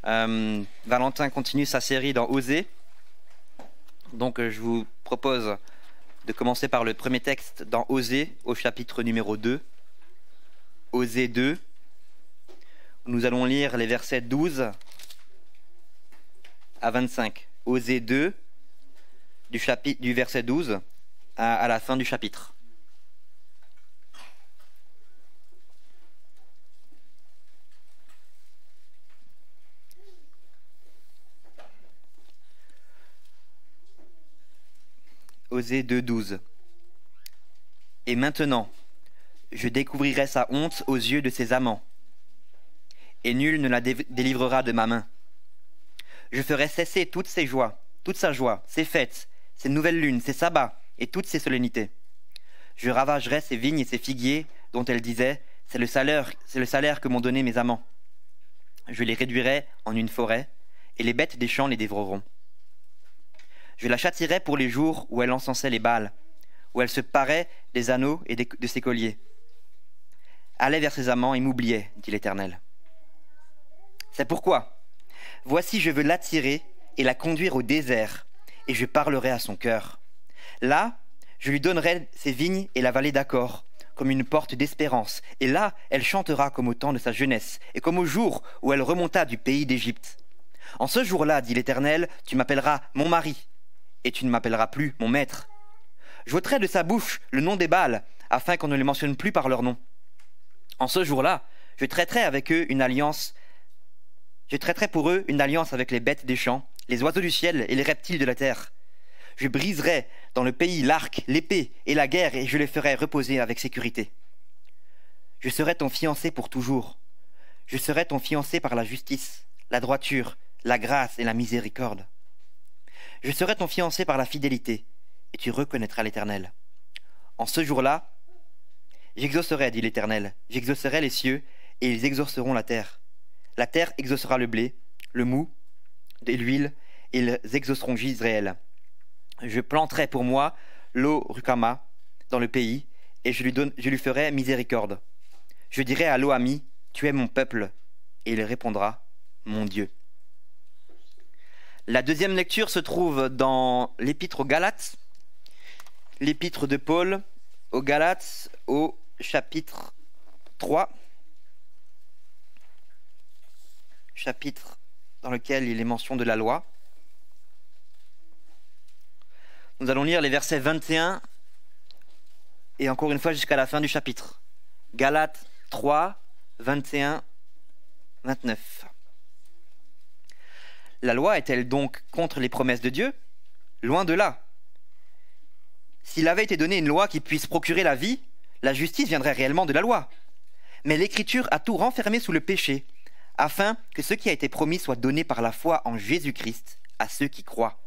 Valentin continue sa série dans Osée. Donc je vous propose de commencer par le premier texte dans Osée au chapitre numéro 2. Osée 2. Nous allons lire les versets 12 à 25. Osée 2 du verset 12 à la fin du chapitre. Osée 2, 12. Et maintenant, je découvrirai sa honte aux yeux de ses amants, et nul ne la délivrera de ma main. Je ferai cesser toutes ses joies, toute sa joie, ses fêtes, ses nouvelles lunes, ses sabbats et toutes ses solennités. Je ravagerai ses vignes et ses figuiers, dont elle disait, c'est le salaire que m'ont donné mes amants. Je les réduirai en une forêt, et les bêtes des champs les dévoreront. Je la châtierai pour les jours où elle encensait les Baals, où elle se parait des anneaux et de ses colliers. Allait vers ses amants et m'oubliait, dit l'Éternel. C'est pourquoi, voici je veux l'attirer et la conduire au désert, et je parlerai à son cœur. Là, je lui donnerai ses vignes et la vallée d'Accor, comme une porte d'espérance, et là, elle chantera comme au temps de sa jeunesse, et comme au jour où elle remonta du pays d'Égypte. En ce jour-là, dit l'Éternel, tu m'appelleras mon mari, et tu ne m'appelleras plus mon maître. J'ôterai de sa bouche le nom des Baals, afin qu'on ne les mentionne plus par leur nom. En ce jour-là, je traiterai pour eux une alliance avec les bêtes des champs, les oiseaux du ciel et les reptiles de la terre. Je briserai dans le pays l'arc, l'épée et la guerre, et je les ferai reposer avec sécurité. Je serai ton fiancé pour toujours. Je serai ton fiancé par la justice, la droiture, la grâce et la miséricorde. Je serai ton fiancé par la fidélité, et tu reconnaîtras l'Éternel. En ce jour-là, j'exaucerai, dit l'Éternel, j'exaucerai les cieux, et ils exauceront la terre. La terre exaucera le blé, le mou, et l'huile, et ils exauceront Jisraël. Je planterai pour moi l'eau Rukama dans le pays, et je lui ferai miséricorde. Je dirai à l'Oami, tu es mon peuple, et il répondra, mon Dieu. La deuxième lecture se trouve dans l'épître aux Galates, l'épître de Paul aux Galates au chapitre 3, chapitre dans lequel il est mention de la loi. Nous allons lire les versets 21 et encore une fois jusqu'à la fin du chapitre. Galates 3, 21, 29. La loi est-elle donc contre les promesses de Dieu? Loin de là. S'il avait été donné une loi qui puisse procurer la vie, la justice viendrait réellement de la loi. Mais l'Écriture a tout renfermé sous le péché, afin que ce qui a été promis soit donné par la foi en Jésus-Christ à ceux qui croient.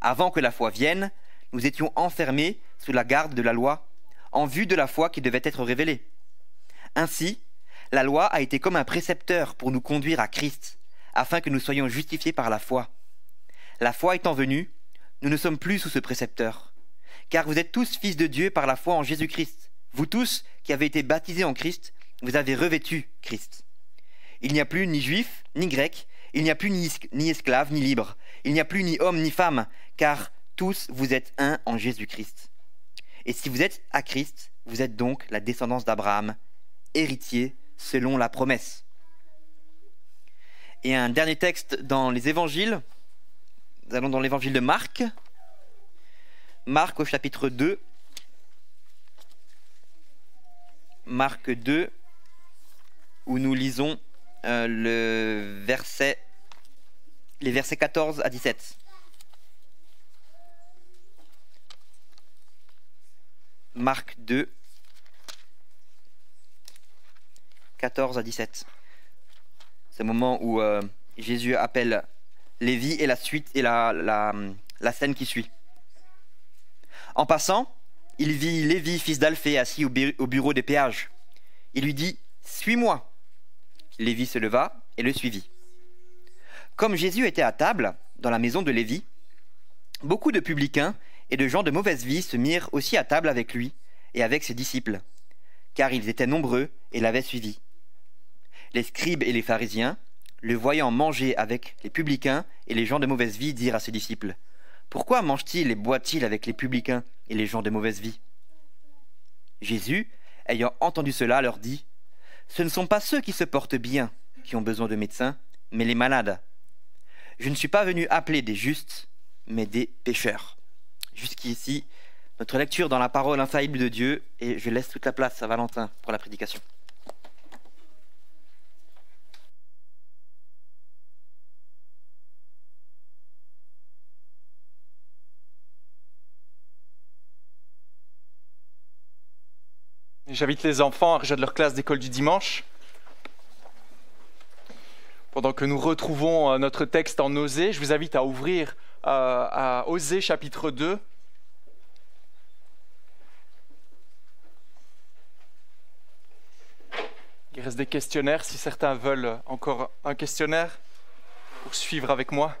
Avant que la foi vienne, nous étions enfermés sous la garde de la loi, en vue de la foi qui devait être révélée. Ainsi, la loi a été comme un précepteur pour nous conduire à Christ, afin que nous soyons justifiés par la foi. La foi étant venue, nous ne sommes plus sous ce précepteur, car vous êtes tous fils de Dieu par la foi en Jésus-Christ. Vous tous qui avez été baptisés en Christ, vous avez revêtu Christ. Il n'y a plus ni juif, ni grec, il n'y a plus ni esclave, ni libre, il n'y a plus ni homme, ni femme, car tous vous êtes un en Jésus-Christ. Et si vous êtes à Christ, vous êtes donc la descendance d'Abraham, héritier selon la promesse. Et un dernier texte dans les évangiles. Nous allons dans l'évangile de Marc. Marc au chapitre 2. Marc 2, où nous lisons les versets 14 à 17. Marc 2, 14 à 17. C'est le moment où Jésus appelle Lévi et la suite et la scène qui suit. En passant, il vit Lévi, fils d'Alphée, assis au bureau des péages. Il lui dit « Suis-moi ». Lévi se leva et le suivit. Comme Jésus était à table dans la maison de Lévi, beaucoup de publicains et de gens de mauvaise vie se mirent aussi à table avec lui et avec ses disciples, car ils étaient nombreux et l'avaient suivi. Les scribes et les pharisiens, le voyant manger avec les publicains et les gens de mauvaise vie, dirent à ses disciples, « Pourquoi mange-t-il et boit-il avec les publicains et les gens de mauvaise vie ?» Jésus, ayant entendu cela, leur dit, « Ce ne sont pas ceux qui se portent bien qui ont besoin de médecins, mais les malades. Je ne suis pas venu appeler des justes, mais des pécheurs. » Jusqu'ici, notre lecture dans la parole infaillible de Dieu, et je laisse toute la place à Valentin pour la prédication. J'invite les enfants à rejoindre leur classe d'école du dimanche. Pendant que nous retrouvons notre texte en Osée, je vous invite à ouvrir à Osée chapitre 2. Il reste des questionnaires, si certains veulent encore un questionnaire pour suivre avec moi.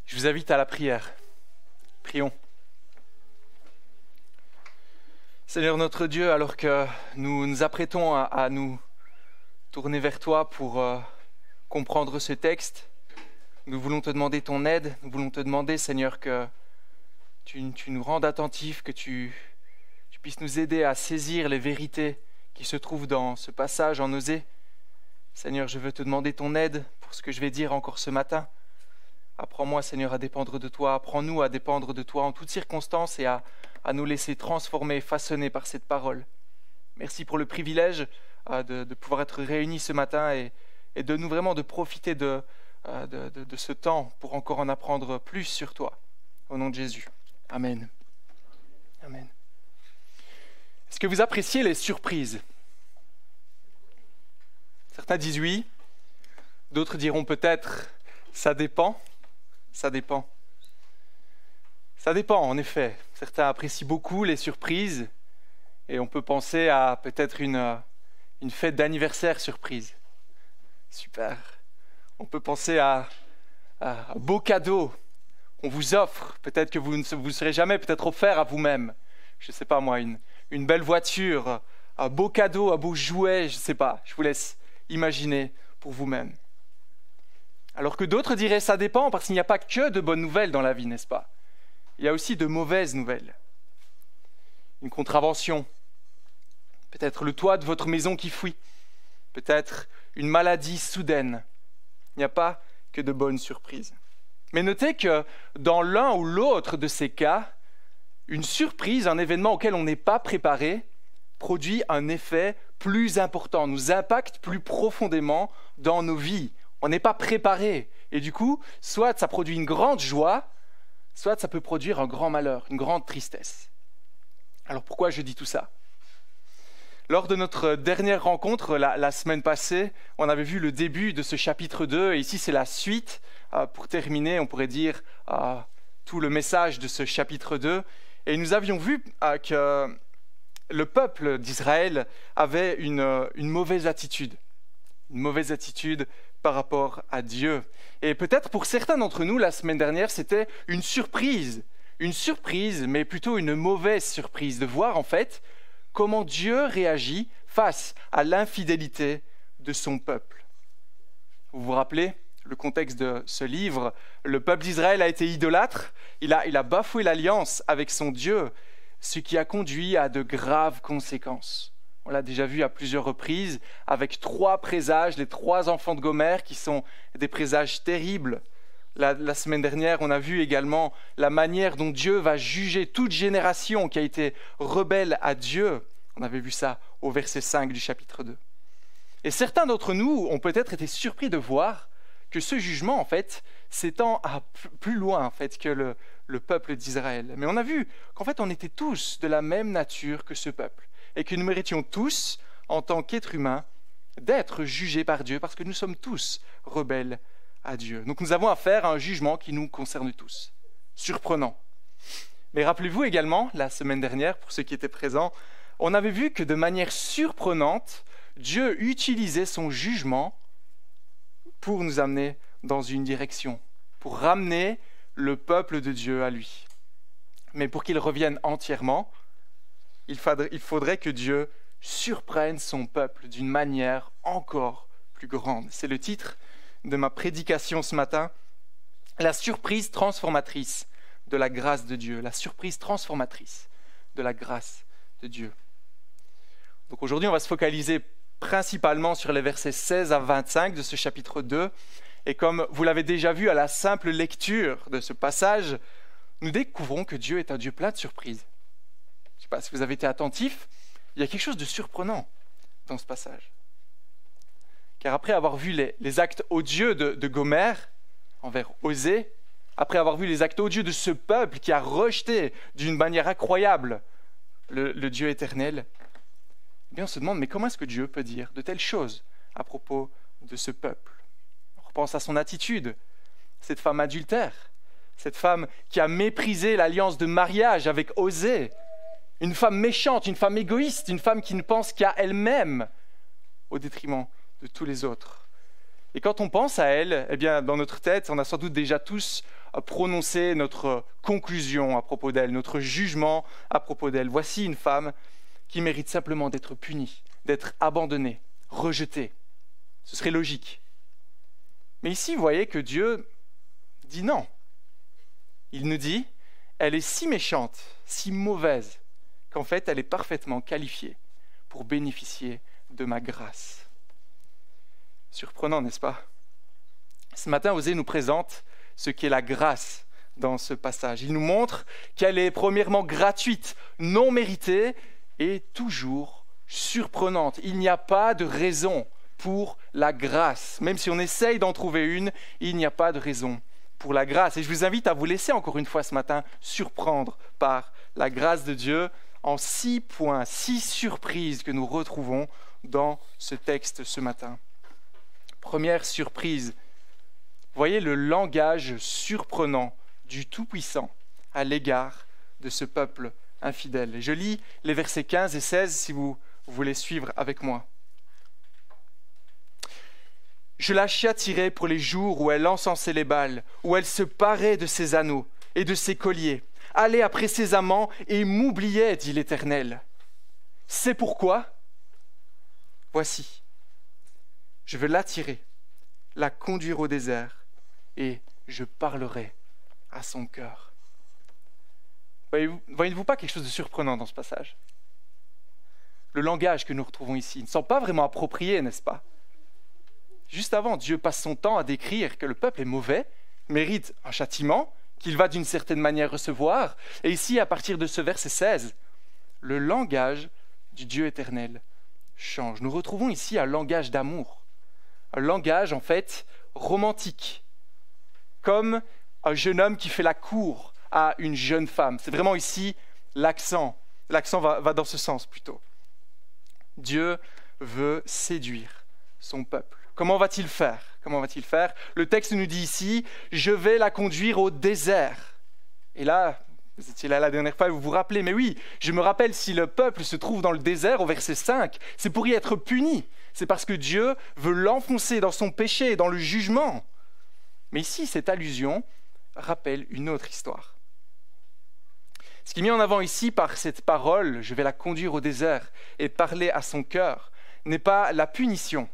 Je vous invite à la prière. Prions. Seigneur notre Dieu, alors que nous nous apprêtons à nous tourner vers toi pour comprendre ce texte, nous voulons te demander ton aide. Nous voulons te demander, Seigneur, que tu nous rendes attentifs, que tu puisses nous aider à saisir les vérités qui se trouvent dans ce passage en Osée. Seigneur, je veux te demander ton aide pour ce que je vais dire encore ce matin. Apprends-moi, Seigneur, à dépendre de toi. Apprends-nous à dépendre de toi en toutes circonstances et à nous laisser transformer, façonner par cette parole. Merci pour le privilège de pouvoir être réunis ce matin et de nous vraiment de profiter de ce temps pour encore en apprendre plus sur toi. Au nom de Jésus. Amen. Amen. Est-ce que vous appréciez les surprises ? Certains disent oui, d'autres diront peut-être ça dépend. Ça dépend. Ça dépend, en effet. Certains apprécient beaucoup les surprises et on peut penser à peut-être une fête d'anniversaire surprise. Super. On peut penser à un beau cadeau qu'on vous offre. Peut-être que vous ne vous serez jamais peut-être offert à vous-même. Je ne sais pas moi, une belle voiture, un beau cadeau, un beau jouet, je ne sais pas. Je vous laisse imaginer pour vous-même. Alors que d'autres diraient ça dépend parce qu'il n'y a pas que de bonnes nouvelles dans la vie, n'est-ce pas ? Il y a aussi de mauvaises nouvelles. Une contravention, peut-être le toit de votre maison qui fuit, peut-être une maladie soudaine. Il n'y a pas que de bonnes surprises. Mais notez que dans l'un ou l'autre de ces cas, une surprise, un événement auquel on n'est pas préparé, produit un effet plus important, nous impacte plus profondément dans nos vies. On n'est pas préparé. Et du coup, soit ça produit une grande joie, soit ça peut produire un grand malheur, une grande tristesse. Alors pourquoi je dis tout ça ? Lors de notre dernière rencontre, la semaine passée, on avait vu le début de ce chapitre 2, et ici c'est la suite. Pour terminer, on pourrait dire tout le message de ce chapitre 2. Et nous avions vu que le peuple d'Israël avait une mauvaise attitude. Une mauvaise attitude par rapport à Dieu. Et peut-être pour certains d'entre nous, la semaine dernière, c'était une surprise, mais plutôt une mauvaise surprise, de voir en fait comment Dieu réagit face à l'infidélité de son peuple. Vous vous rappelez le contexte de ce livre? Le peuple d'Israël a été idolâtre, il a bafoué l'alliance avec son Dieu, ce qui a conduit à de graves conséquences. On l'a déjà vu à plusieurs reprises, avec 3 présages, les 3 enfants de Gomère, qui sont des présages terribles. La semaine dernière, on a vu également la manière dont Dieu va juger toute génération qui a été rebelle à Dieu. On avait vu ça au verset 5 du chapitre 2. Et certains d'entre nous ont peut-être été surpris de voir que ce jugement, en fait, s'étend à plus loin en fait, que le peuple d'Israël. Mais on a vu qu'en fait, on était tous de la même nature que ce peuple. Et que nous méritions tous, en tant qu'êtres humains, d'être jugés par Dieu, parce que nous sommes tous rebelles à Dieu. Donc nous avons affaire à un jugement qui nous concerne tous. Surprenant. Mais rappelez-vous également, la semaine dernière, pour ceux qui étaient présents, on avait vu que de manière surprenante, Dieu utilisait son jugement pour nous amener dans une direction, pour ramener le peuple de Dieu à lui. Mais pour qu'il revienne entièrement, il faudrait que Dieu surprenne son peuple d'une manière encore plus grande. C'est le titre de ma prédication ce matin, la surprise transformatrice de la grâce de Dieu, la surprise transformatrice de la grâce de Dieu. Donc aujourd'hui, on va se focaliser principalement sur les versets 16 à 25 de ce chapitre 2. Et comme vous l'avez déjà vu à la simple lecture de ce passage, nous découvrons que Dieu est un Dieu plein de surprises. Je ne sais pas si vous avez été attentifs, il y a quelque chose de surprenant dans ce passage. Car après avoir vu les actes odieux de Gomère envers Osée, après avoir vu les actes odieux de ce peuple qui a rejeté d'une manière incroyable le Dieu éternel, eh bien on se demande, mais comment est-ce que Dieu peut dire de telles choses à propos de ce peuple? On repense à son attitude, cette femme adultère, cette femme qui a méprisé l'alliance de mariage avec Osée, une femme méchante, une femme égoïste, une femme qui ne pense qu'à elle-même au détriment de tous les autres. Et quand on pense à elle, eh bien, dans notre tête, on a sans doute déjà tous prononcé notre conclusion à propos d'elle, notre jugement à propos d'elle. Voici une femme qui mérite simplement d'être punie, d'être abandonnée, rejetée. Ce serait logique. Mais ici, vous voyez que Dieu dit non. Il nous dit, elle est si méchante, si mauvaise, qu'en fait, elle est parfaitement qualifiée pour bénéficier de ma grâce. Surprenant, n'est-ce pas? Ce matin, Osée nous présente ce qu'est la grâce dans ce passage. Il nous montre qu'elle est premièrement gratuite, non méritée et toujours surprenante. Il n'y a pas de raison pour la grâce. Même si on essaye d'en trouver une, il n'y a pas de raison pour la grâce. Et je vous invite à vous laisser encore une fois ce matin surprendre par la grâce de Dieu en 6 points, 6 surprises que nous retrouvons dans ce texte ce matin. Première surprise, voyez le langage surprenant du Tout-Puissant à l'égard de ce peuple infidèle. Et je lis les versets 15 et 16 si vous voulez suivre avec moi. Je la châtierai pour les jours où elle encensait les Baals, où elle se parait de ses anneaux et de ses colliers, allait après ses amants et m'oubliait, dit l'Éternel. C'est pourquoi, voici, je veux l'attirer, la conduire au désert, et je parlerai à son cœur. Voyez-vous pas quelque chose de surprenant dans ce passage? Le langage que nous retrouvons ici ne semble pas vraiment approprié, n'est-ce pas? Juste avant, Dieu passe son temps à décrire que le peuple est mauvais, mérite un châtiment, qu'il va d'une certaine manière recevoir. Et ici, à partir de ce verset 16, le langage du Dieu éternel change. Nous retrouvons ici un langage d'amour, un langage en fait romantique, comme un jeune homme qui fait la cour à une jeune femme. C'est vraiment ici l'accent. L'accent va dans ce sens plutôt. Dieu veut séduire son peuple. Comment va-t-il faire? Comment va-t-il faire? Le texte nous dit ici, je vais la conduire au désert. Et là, vous étiez là la dernière fois et vous vous rappelez, mais oui, je me rappelle, si le peuple se trouve dans le désert au verset 5, c'est pour y être puni. C'est parce que Dieu veut l'enfoncer dans son péché, dans le jugement. Mais ici, cette allusion rappelle une autre histoire. Ce qui est mis en avant ici par cette parole, je vais la conduire au désert et parler à son cœur, n'est pas la punition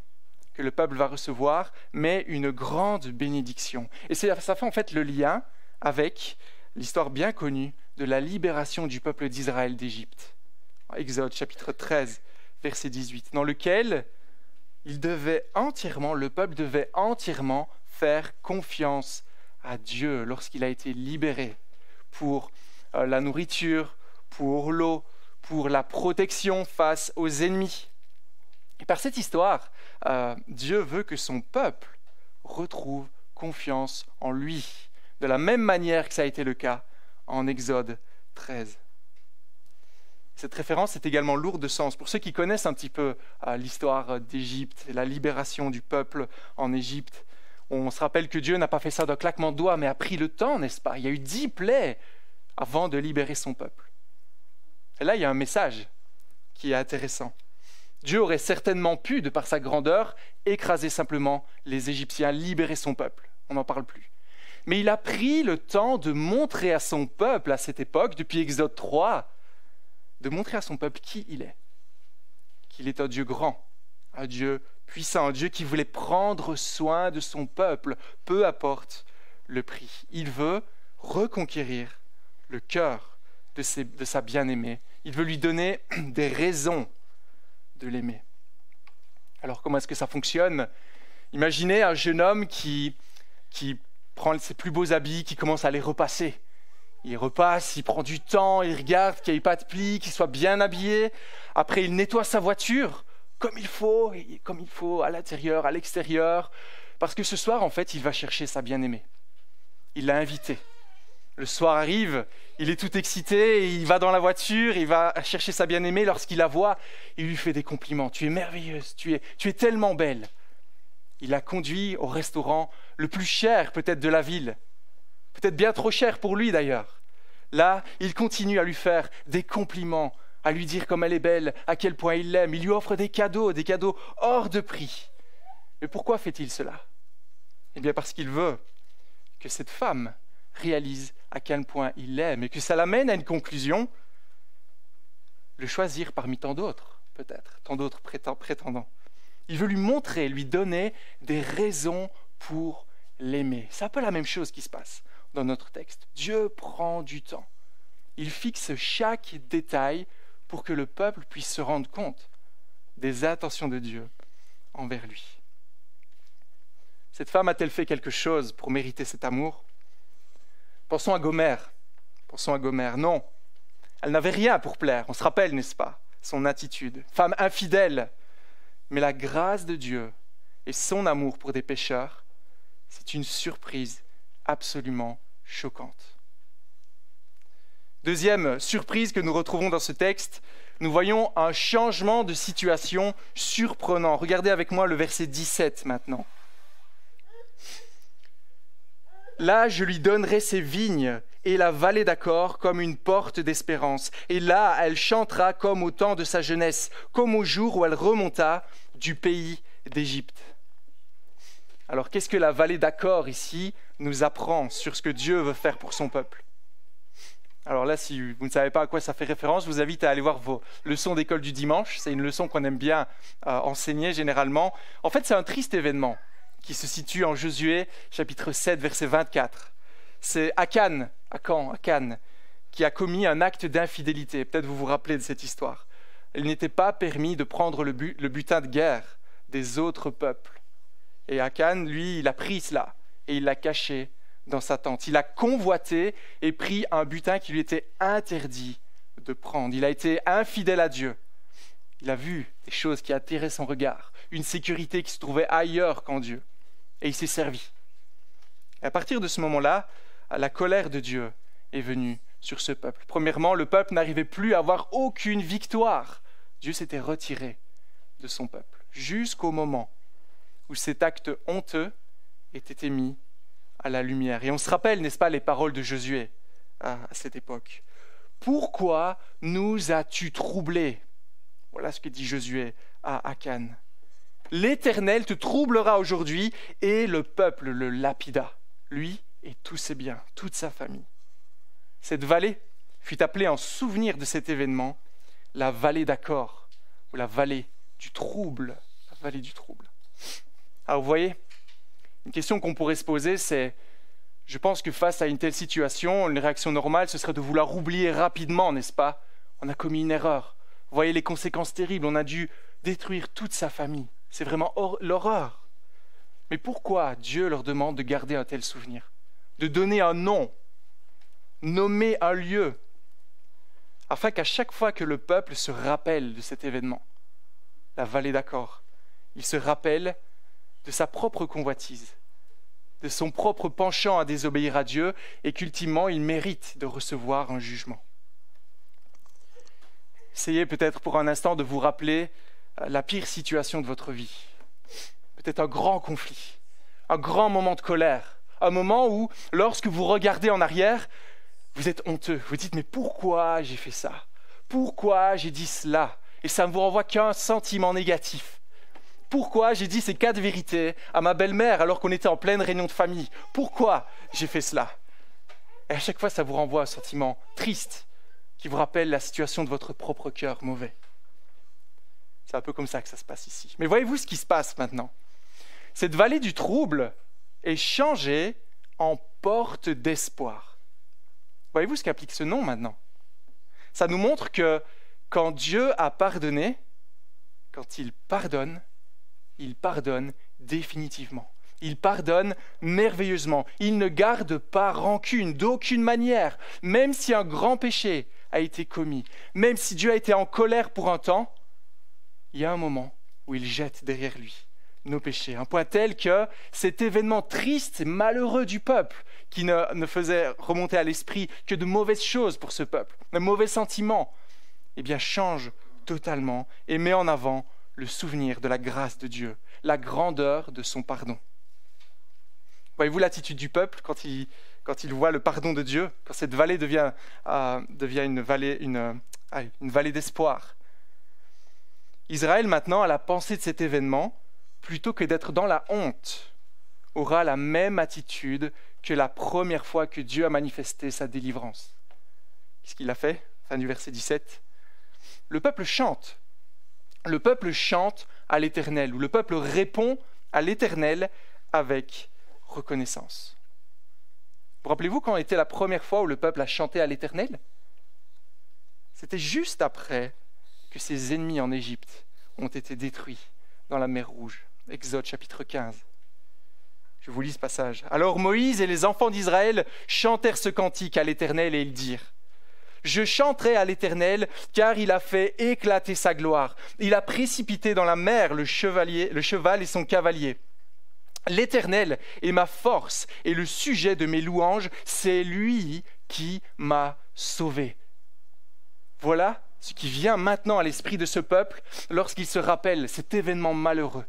que le peuple va recevoir, mais une grande bénédiction. Et ça fait en fait le lien avec l'histoire bien connue de la libération du peuple d'Israël d'Égypte. Exode chapitre 13, verset 18, dans lequel le peuple devait entièrement faire confiance à Dieu lorsqu'il a été libéré pour la nourriture, pour l'eau, pour la protection face aux ennemis. Et par cette histoire, Dieu veut que son peuple retrouve confiance en lui, de la même manière que ça a été le cas en Exode 13. Cette référence est également lourde de sens. Pour ceux qui connaissent un petit peu l'histoire d'Égypte, la libération du peuple en Égypte, on se rappelle que Dieu n'a pas fait ça d'un claquement de doigts, mais a pris le temps, n'est-ce pas? Il y a eu 10 plaies avant de libérer son peuple. Et là, il y a un message qui est intéressant. Dieu aurait certainement pu, de par sa grandeur, écraser simplement les Égyptiens, libérer son peuple. on n'en parle plus. Mais il a pris le temps de montrer à son peuple à cette époque, depuis Exode 3, de montrer à son peuple qui il est. Qu'il est un Dieu grand, un Dieu puissant, un Dieu qui voulait prendre soin de son peuple, peu importe le prix. Il veut reconquérir le cœur de sa bien-aimée. Il veut lui donner des raisons de l'aimer. Alors comment est-ce que ça fonctionne ? Imaginez un jeune homme qui prend ses plus beaux habits, qui commence à les repasser. Il repasse, il prend du temps, il regarde qu'il n'y ait pas de plis, qu'il soit bien habillé. Après, il nettoie sa voiture comme il faut, à l'intérieur, à l'extérieur. Parce que ce soir, en fait, il va chercher sa bien-aimée. Il l'a invitée. Le soir arrive, il est tout excité, il va dans la voiture, il va chercher sa bien-aimée. Lorsqu'il la voit, il lui fait des compliments. « Tu es merveilleuse, tu es tellement belle. » Il la conduit au restaurant le plus cher peut-être de la ville. Peut-être bien trop cher pour lui d'ailleurs. Là, il continue à lui faire des compliments, à lui dire comme elle est belle, à quel point il l'aime. Il lui offre des cadeaux hors de prix. Mais pourquoi fait-il cela ? Eh bien parce qu'il veut que cette femme réalise à quel point il l'aime et que ça l'amène à une conclusion, le choisir parmi tant d'autres, peut-être, tant d'autres prétendants. Il veut lui montrer, lui donner des raisons pour l'aimer. C'est un peu la même chose qui se passe dans notre texte. Dieu prend du temps. Il fixe chaque détail pour que le peuple puisse se rendre compte des intentions de Dieu envers lui. Cette femme a-t-elle fait quelque chose pour mériter cet amour ? Pensons à Gomère. Non, elle n'avait rien pour plaire. On se rappelle, n'est-ce pas, son attitude. Femme infidèle. Mais la grâce de Dieu et son amour pour des pécheurs, c'est une surprise absolument choquante. Deuxième surprise que nous retrouvons dans ce texte, nous voyons un changement de situation surprenant. Regardez avec moi le verset 17 maintenant. Là, je lui donnerai ses vignes et la vallée d'Achor comme une porte d'espérance. Et là, elle chantera comme au temps de sa jeunesse, comme au jour où elle remonta du pays d'Égypte. Alors, qu'est-ce que la vallée d'Achor ici nous apprend sur ce que Dieu veut faire pour son peuple ? Alors là, si vous ne savez pas à quoi ça fait référence, je vous invite à aller voir vos leçons d'école du dimanche. C'est une leçon qu'on aime bien enseigner généralement. En fait, c'est un triste événement qui se situe en Josué, chapitre 7, verset 24. C'est Akan, qui a commis un acte d'infidélité. Peut-être vous vous rappelez de cette histoire. Il n'était pas permis de prendre le butin de guerre des autres peuples. Et Akan, lui, il a pris cela et il l'a caché dans sa tente. Il a convoité et pris un butin qui lui était interdit de prendre. Il a été infidèle à Dieu. Il a vu des choses qui attiraient son regard, une sécurité qui se trouvait ailleurs qu'en Dieu. Et il s'est servi. Et à partir de ce moment-là, la colère de Dieu est venue sur ce peuple. Premièrement, le peuple n'arrivait plus à avoir aucune victoire. Dieu s'était retiré de son peuple, jusqu'au moment où cet acte honteux était mis à la lumière. Et on se rappelle, n'est-ce pas, les paroles de Josué à cette époque. « Pourquoi nous as-tu troublés ?» Voilà ce que dit Josué à Akan. « L'Éternel te troublera aujourd'hui, et le peuple le lapida, lui et tous ses biens, toute sa famille. » Cette vallée fut appelée en souvenir de cet événement la vallée d'Achor, ou la vallée du trouble. La vallée du trouble. Alors vous voyez, une question qu'on pourrait se poser, c'est, je pense que face à une telle situation, une réaction normale, ce serait de vouloir oublier rapidement, n'est-ce pas ? On a commis une erreur. Vous voyez les conséquences terribles, on a dû détruire toute sa famille. C'est vraiment l'horreur. Mais pourquoi Dieu leur demande de garder un tel souvenir ? De donner un nom, nommer un lieu, afin qu'à chaque fois que le peuple se rappelle de cet événement, la vallée d'Achor, il se rappelle de sa propre convoitise, de son propre penchant à désobéir à Dieu, et qu'ultimement il mérite de recevoir un jugement. Essayez peut-être pour un instant de vous rappeler la pire situation de votre vie. Peut-être un grand conflit, un grand moment de colère, un moment où, lorsque vous regardez en arrière, vous êtes honteux. Vous dites, mais pourquoi j'ai fait ça ? Pourquoi j'ai dit cela ? Et ça ne vous renvoie qu'un sentiment négatif. Pourquoi j'ai dit ces 4 vérités à ma belle-mère alors qu'on était en pleine réunion de famille? Pourquoi j'ai fait cela? Et à chaque fois, ça vous renvoie à un sentiment triste qui vous rappelle la situation de votre propre cœur mauvais. C'est un peu comme ça que ça se passe ici. Mais voyez-vous ce qui se passe maintenant? Cette vallée du trouble est changée en porte d'espoir. Voyez-vous ce qu'implique ce nom maintenant? Ça nous montre que quand Dieu a pardonné, quand il pardonne définitivement. Il pardonne merveilleusement. Il ne garde pas rancune d'aucune manière, même si un grand péché a été commis, même si Dieu a été en colère pour un temps, il y a un moment où il jette derrière lui nos péchés. Un point tel que cet événement triste et malheureux du peuple, qui ne faisait remonter à l'esprit que de mauvaises choses pour ce peuple, de mauvais sentiments, eh bien change totalement et met en avant le souvenir de la grâce de Dieu, la grandeur de son pardon. Voyez-vous l'attitude du peuple quand il voit le pardon de Dieu, quand cette vallée devient une vallée d'espoir. Israël, maintenant, à la pensée de cet événement, plutôt que d'être dans la honte, aura la même attitude que la première fois que Dieu a manifesté sa délivrance. Qu'est-ce qu'il a fait? Fin du verset 17. Le peuple chante. Le peuple chante à l'Éternel, ou le peuple répond à l'Éternel avec reconnaissance. Vous rappelez-vous quand était la première fois où le peuple a chanté à l'Éternel? C'était juste après que ses ennemis en Égypte ont été détruits dans la mer Rouge. Exode chapitre 15. Je vous lis ce passage. Alors Moïse et les enfants d'Israël chantèrent ce cantique à l'Éternel et ils dirent: Je chanterai à l'Éternel, car il a fait éclater sa gloire. Il a précipité dans la mer le cheval et son cavalier. L'Éternel est ma force et le sujet de mes louanges, c'est lui qui m'a sauvé. Voilà ce qui vient maintenant à l'esprit de ce peuple lorsqu'il se rappelle cet événement malheureux.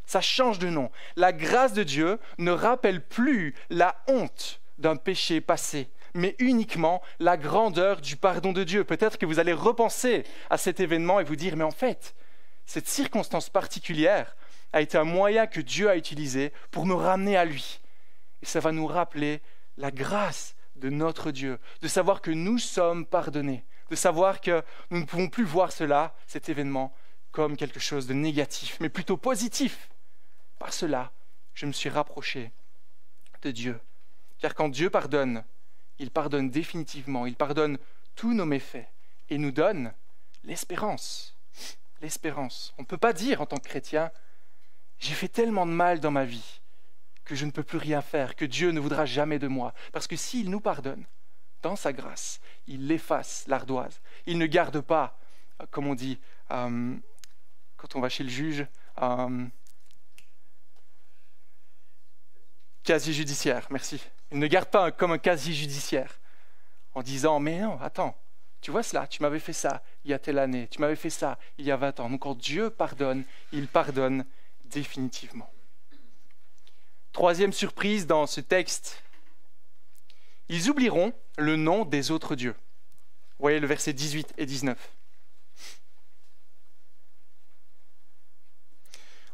Ça change de nom. La grâce de Dieu ne rappelle plus la honte d'un péché passé, mais uniquement la grandeur du pardon de Dieu. Peut-être que vous allez repenser à cet événement et vous dire, mais en fait, cette circonstance particulière a été un moyen que Dieu a utilisé pour me ramener à lui. Et ça va nous rappeler la grâce de notre Dieu, de savoir que nous sommes pardonnés, de savoir que nous ne pouvons plus voir cela, cet événement, comme quelque chose de négatif, mais plutôt positif. Par cela, je me suis rapproché de Dieu. Car quand Dieu pardonne, il pardonne définitivement, il pardonne tous nos méfaits et nous donne l'espérance. L'espérance. On ne peut pas dire en tant que chrétien, j'ai fait tellement de mal dans ma vie que je ne peux plus rien faire, que Dieu ne voudra jamais de moi. Parce que s'il nous pardonne, dans sa grâce, il efface l'ardoise. Il ne garde pas, comme on dit, quand on va chez le juge, casier judiciaire, merci. Il ne garde pas comme un casier judiciaire en disant, mais non, attends, tu vois cela, tu m'avais fait ça il y a telle année, tu m'avais fait ça il y a 20 ans. Donc quand Dieu pardonne, il pardonne définitivement. Troisième surprise dans ce texte, ils oublieront le nom des autres dieux. Vous voyez le verset 18 et 19.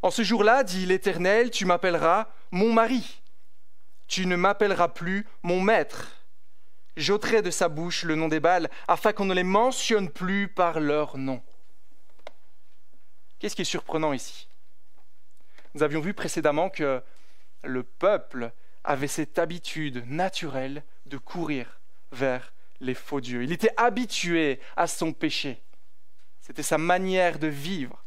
En ce jour-là, dit l'Éternel, tu m'appelleras mon mari. Tu ne m'appelleras plus mon maître. J'ôterai de sa bouche le nom des Baals, afin qu'on ne les mentionne plus par leur nom. Qu'est-ce qui est surprenant ici? Nous avions vu précédemment que le peuple avait cette habitude naturelle de courir vers les faux dieux. Il était habitué à son péché. C'était sa manière de vivre.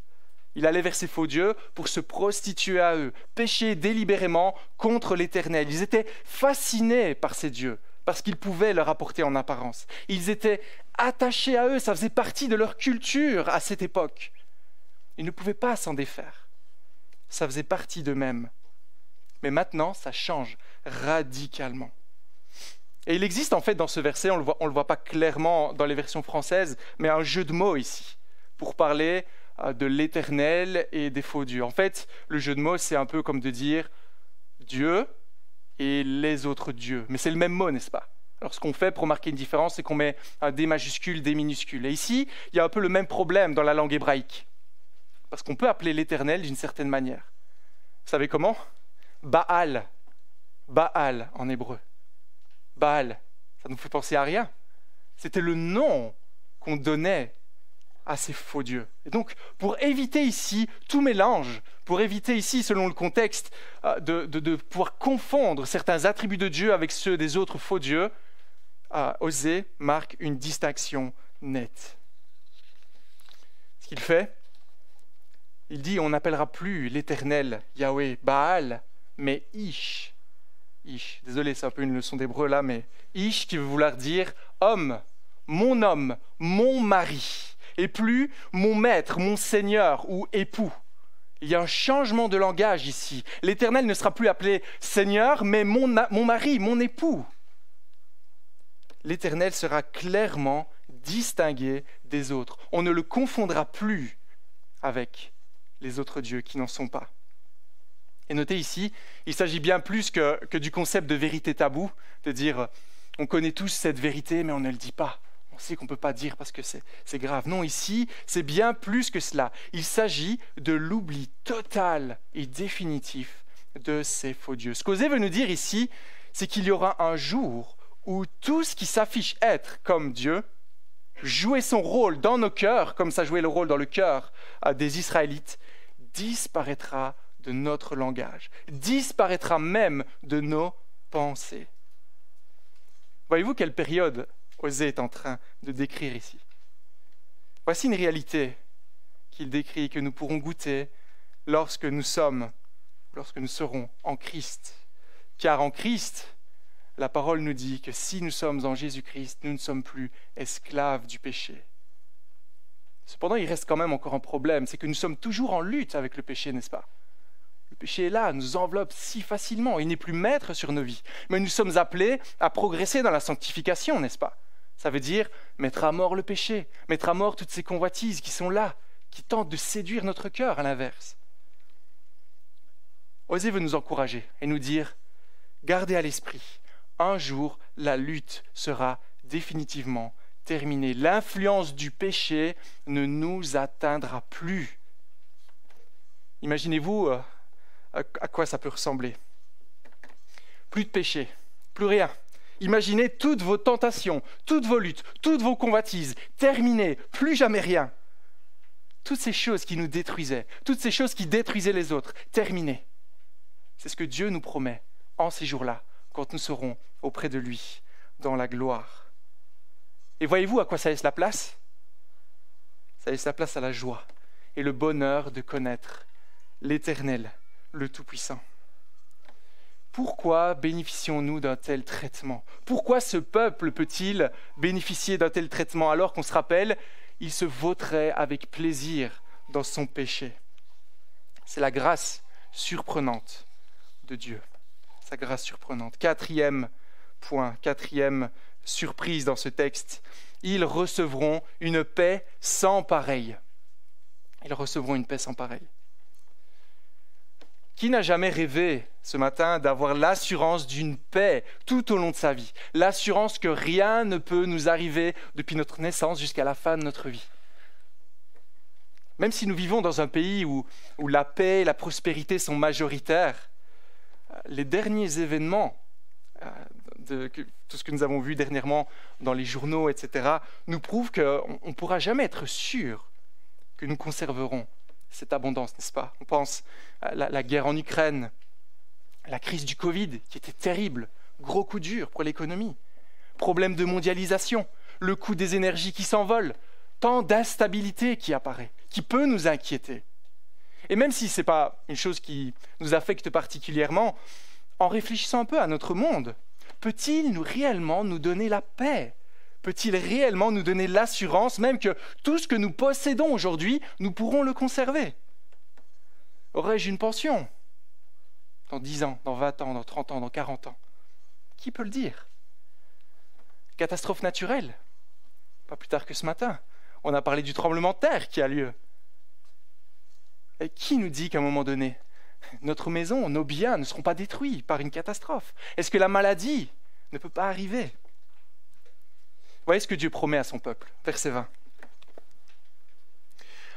Il allait vers ces faux dieux pour se prostituer à eux, pécher délibérément contre l'Éternel. Ils étaient fascinés par ces dieux, parce qu'ils pouvaient leur apporter en apparence. Ils étaient attachés à eux, ça faisait partie de leur culture à cette époque. Ils ne pouvaient pas s'en défaire. Ça faisait partie d'eux-mêmes. Mais maintenant, ça change radicalement. Et il existe en fait dans ce verset, on ne le voit pas clairement dans les versions françaises, mais un jeu de mots ici, pour parler de l'Éternel et des faux dieux. En fait, le jeu de mots, c'est un peu comme de dire Dieu et les autres dieux. Mais c'est le même mot, n'est-ce pas? Alors ce qu'on fait pour marquer une différence, c'est qu'on met un D majuscule, D minuscule. Et ici, il y a un peu le même problème dans la langue hébraïque. Parce qu'on peut appeler l'Éternel d'une certaine manière. Vous savez comment? Baal. Baal en hébreu. Baal, ça nous fait penser à rien. C'était le nom qu'on donnait à ces faux dieux. Et donc, pour éviter ici tout mélange, pour éviter ici, selon le contexte, de pouvoir confondre certains attributs de Dieu avec ceux des autres faux dieux, Osée marque une distinction nette. Ce qu'il fait, il dit, on n'appellera plus l'Éternel Yahweh Baal, mais Ish. Ish, désolé, c'est un peu une leçon d'hébreu là, mais Ish qui veut vouloir dire homme, mon mari, et plus mon maître, mon seigneur ou époux. Il y a un changement de langage ici. L'Éternel ne sera plus appelé Seigneur, mais mon mari, mon époux. L'Éternel sera clairement distingué des autres. On ne le confondra plus avec les autres dieux qui n'en sont pas. Et notez ici, il s'agit bien plus que du concept de vérité taboue, de dire on connaît tous cette vérité mais on ne le dit pas. On sait qu'on ne peut pas dire parce que c'est grave. Non, ici, c'est bien plus que cela. Il s'agit de l'oubli total et définitif de ces faux dieux. Ce qu'Osée veut nous dire ici, c'est qu'il y aura un jour où tout ce qui s'affiche être comme Dieu, jouer son rôle dans nos cœurs, comme ça jouait le rôle dans le cœur des Israélites, disparaîtra de notre langage, disparaîtra même de nos pensées. Voyez-vous quelle période Osée est en train de décrire ici? Voici une réalité qu'il décrit, que nous pourrons goûter lorsque nous serons en Christ. Car en Christ, la parole nous dit que si nous sommes en Jésus-Christ, nous ne sommes plus esclaves du péché. Cependant, il reste quand même encore un problème, c'est que nous sommes toujours en lutte avec le péché, n'est-ce pas? Le péché est là, nous enveloppe si facilement, il n'est plus maître sur nos vies. Mais nous sommes appelés à progresser dans la sanctification, n'est-ce pas? Ça veut dire mettre à mort le péché, mettre à mort toutes ces convoitises qui sont là, qui tentent de séduire notre cœur à l'inverse. Osée veut nous encourager et nous dire, gardez à l'esprit, un jour la lutte sera définitivement terminée. L'influence du péché ne nous atteindra plus. Imaginez-vous à quoi ça peut ressembler. Plus de péché, plus rien. Imaginez toutes vos tentations, toutes vos luttes, toutes vos convoitises, terminées, plus jamais rien. Toutes ces choses qui nous détruisaient, toutes ces choses qui détruisaient les autres, terminées. C'est ce que Dieu nous promet en ces jours-là, quand nous serons auprès de lui, dans la gloire. Et voyez-vous à quoi ça laisse la place? Ça laisse la place à la joie et le bonheur de connaître l'Éternel, le Tout-Puissant. Pourquoi bénéficions-nous d'un tel traitement? Pourquoi ce peuple peut-il bénéficier d'un tel traitement alors qu'on se rappelle, il se vautrait avec plaisir dans son péché? C'est la grâce surprenante de Dieu. Sa grâce surprenante. Quatrième point, quatrième surprise dans ce texte. Ils recevront une paix sans pareille. Ils recevront une paix sans pareille. Qui n'a jamais rêvé ce matin d'avoir l'assurance d'une paix tout au long de sa vie? L'assurance que rien ne peut nous arriver depuis notre naissance jusqu'à la fin de notre vie. Même si nous vivons dans un pays où la paix et la prospérité sont majoritaires, les derniers événements, tout ce que nous avons vu dernièrement dans les journaux, etc., nous prouvent qu'on ne pourra jamais être sûr que nous conserverons cette abondance, n'est-ce pas? On pense à la guerre en Ukraine, la crise du Covid, qui était terrible, gros coup dur pour l'économie, problème de mondialisation, le coût des énergies qui s'envole, tant d'instabilité qui apparaît, qui peut nous inquiéter. Et même si ce n'est pas une chose qui nous affecte particulièrement, en réfléchissant un peu à notre monde, peut-il réellement nous donner la paix? Peut-il réellement nous donner l'assurance, même que tout ce que nous possédons aujourd'hui, nous pourrons le conserver? Aurais-je une pension dans 10 ans, dans 20 ans, dans 30 ans, dans 40 ans? Qui peut le dire? Catastrophe naturelle? Pas plus tard que ce matin, on a parlé du tremblement de terre qui a lieu. Et qui nous dit qu'à un moment donné, notre maison, nos biens ne seront pas détruits par une catastrophe? Est-ce que la maladie ne peut pas arriver? Voyez ce que Dieu promet à son peuple. Verset 20.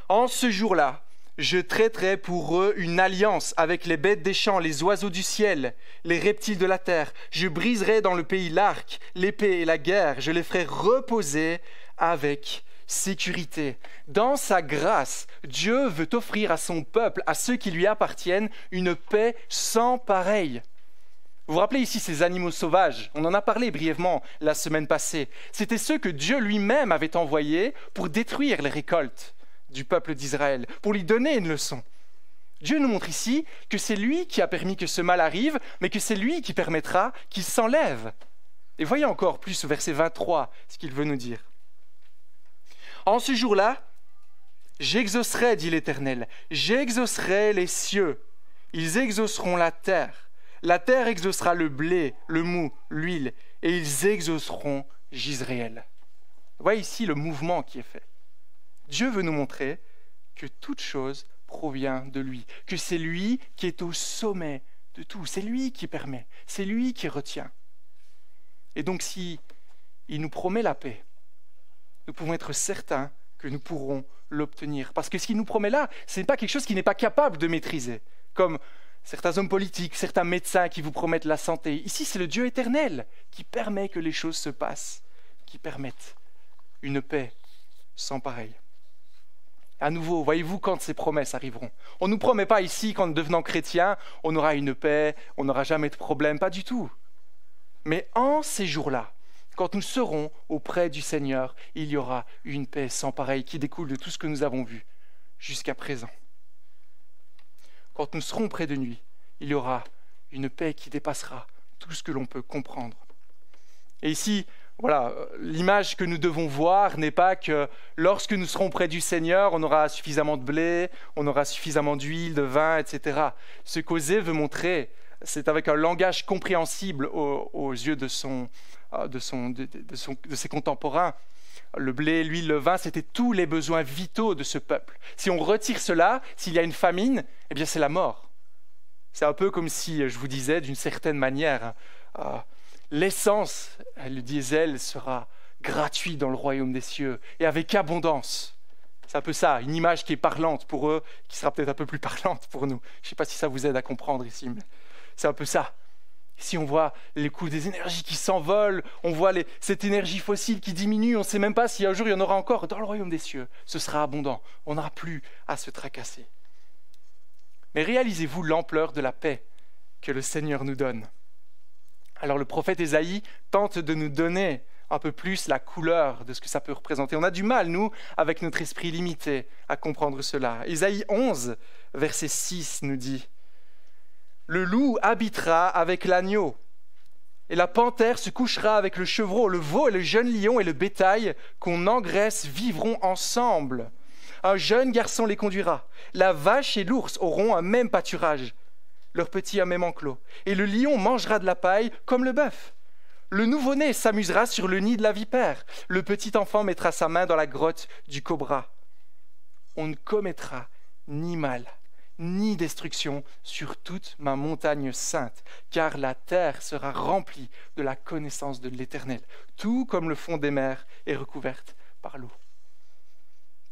En ce jour-là, Je traiterai pour eux une alliance avec les bêtes des champs, les oiseaux du ciel, les reptiles de la terre. Je briserai dans le pays l'arc, l'épée et la guerre. Je les ferai reposer avec sécurité. Dans sa grâce, Dieu veut offrir à son peuple, à ceux qui lui appartiennent, une paix sans pareille. Vous vous rappelez ici ces animaux sauvages? On en a parlé brièvement la semaine passée. C'était ceux que Dieu lui-même avait envoyés pour détruire les récoltes du peuple d'Israël, pour lui donner une leçon. Dieu nous montre ici que c'est lui qui a permis que ce mal arrive, mais que c'est lui qui permettra qu'il s'enlève. Et voyez encore plus au verset 23 ce qu'il veut nous dire. En ce jour-là, j'exaucerai, dit l'Éternel, j'exaucerai les cieux, ils exauceront la terre exaucera le blé, le mou, l'huile, et ils exauceront Jisraël. Voyez ici le mouvement qui est fait. Dieu veut nous montrer que toute chose provient de lui, que c'est lui qui est au sommet de tout, c'est lui qui permet, c'est lui qui retient. Et donc si il nous promet la paix, nous pouvons être certains que nous pourrons l'obtenir. Parce que ce qu'il nous promet là, ce n'est pas quelque chose qu'il n'est pas capable de maîtriser, comme certains hommes politiques, certains médecins qui vous promettent la santé. Ici, c'est le Dieu éternel qui permet que les choses se passent, qui permettent une paix sans pareil. À nouveau, voyez-vous quand ces promesses arriveront. On ne nous promet pas ici qu'en devenant chrétien, on aura une paix, on n'aura jamais de problème, pas du tout. Mais en ces jours-là, quand nous serons auprès du Seigneur, il y aura une paix sans pareil qui découle de tout ce que nous avons vu jusqu'à présent. Quand nous serons près de lui, il y aura une paix qui dépassera tout ce que l'on peut comprendre. Et ici, voilà, l'image que nous devons voir n'est pas que lorsque nous serons près du Seigneur, on aura suffisamment de blé, on aura suffisamment d'huile, de vin, etc. Ce qu'Osée veut montrer, c'est avec un langage compréhensible aux yeux de ses contemporains. Le blé, l'huile, le vin, c'était tous les besoins vitaux de ce peuple. Si on retire cela, s'il y a une famine, eh bien c'est la mort. C'est un peu comme si, je vous disais, d'une certaine manière, l'essence, le diesel, sera gratuit dans le royaume des cieux et avec abondance. C'est un peu ça, une image qui est parlante pour eux, qui sera peut-être un peu plus parlante pour nous. Je ne sais pas si ça vous aide à comprendre ici, mais c'est un peu ça. Ici, on voit les coûts des énergies qui s'envolent, on voit cette énergie fossile qui diminue, on ne sait même pas si un jour il y en aura encore dans le royaume des cieux. Ce sera abondant, on n'aura plus à se tracasser. Mais réalisez-vous l'ampleur de la paix que le Seigneur nous donne. Alors le prophète Ésaïe tente de nous donner un peu plus la couleur de ce que ça peut représenter. On a du mal, nous, avec notre esprit limité, à comprendre cela. Ésaïe 11, verset 6 nous dit « Le loup habitera avec l'agneau, et la panthère se couchera avec le chevreau, le veau et le jeune lion et le bétail qu'on engraisse vivront ensemble. Un jeune garçon les conduira. La vache et l'ours auront un même pâturage, leurs petits un même enclos. Et le lion mangera de la paille comme le bœuf. Le nouveau-né s'amusera sur le nid de la vipère. Le petit enfant mettra sa main dans la grotte du cobra. On ne commettra ni mal, ni destruction sur toute ma montagne sainte, car la terre sera remplie de la connaissance de l'Éternel, tout comme le fond des mers est recouverte par l'eau. »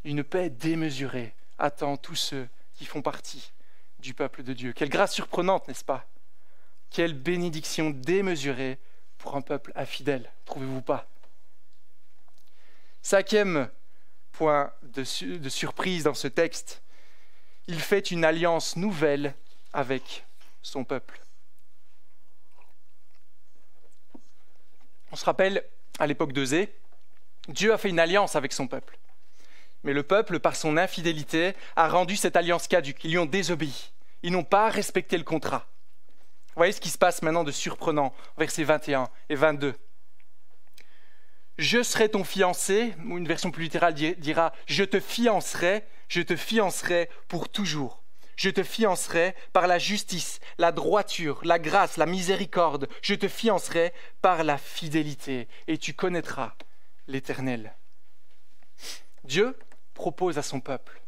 Une paix démesurée attend tous ceux qui font partie du peuple de Dieu. Quelle grâce surprenante, n'est-ce pas? Quelle bénédiction démesurée pour un peuple infidèle, trouvez-vous pas? Cinquième point de surprise dans ce texte, il fait une alliance nouvelle avec son peuple. On se rappelle, à l'époque d'Osée, Dieu a fait une alliance avec son peuple. Mais le peuple, par son infidélité, a rendu cette alliance caduque. Ils lui ont désobéi. Ils n'ont pas respecté le contrat. Vous voyez ce qui se passe maintenant de surprenant, versets 21 et 22. « Je serai ton fiancé », ou une version plus littérale dira « je te fiancerai pour toujours. Je te fiancerai par la justice, la droiture, la grâce, la miséricorde. Je te fiancerai par la fidélité, et tu connaîtras l'Éternel. » Dieu propose à son peuple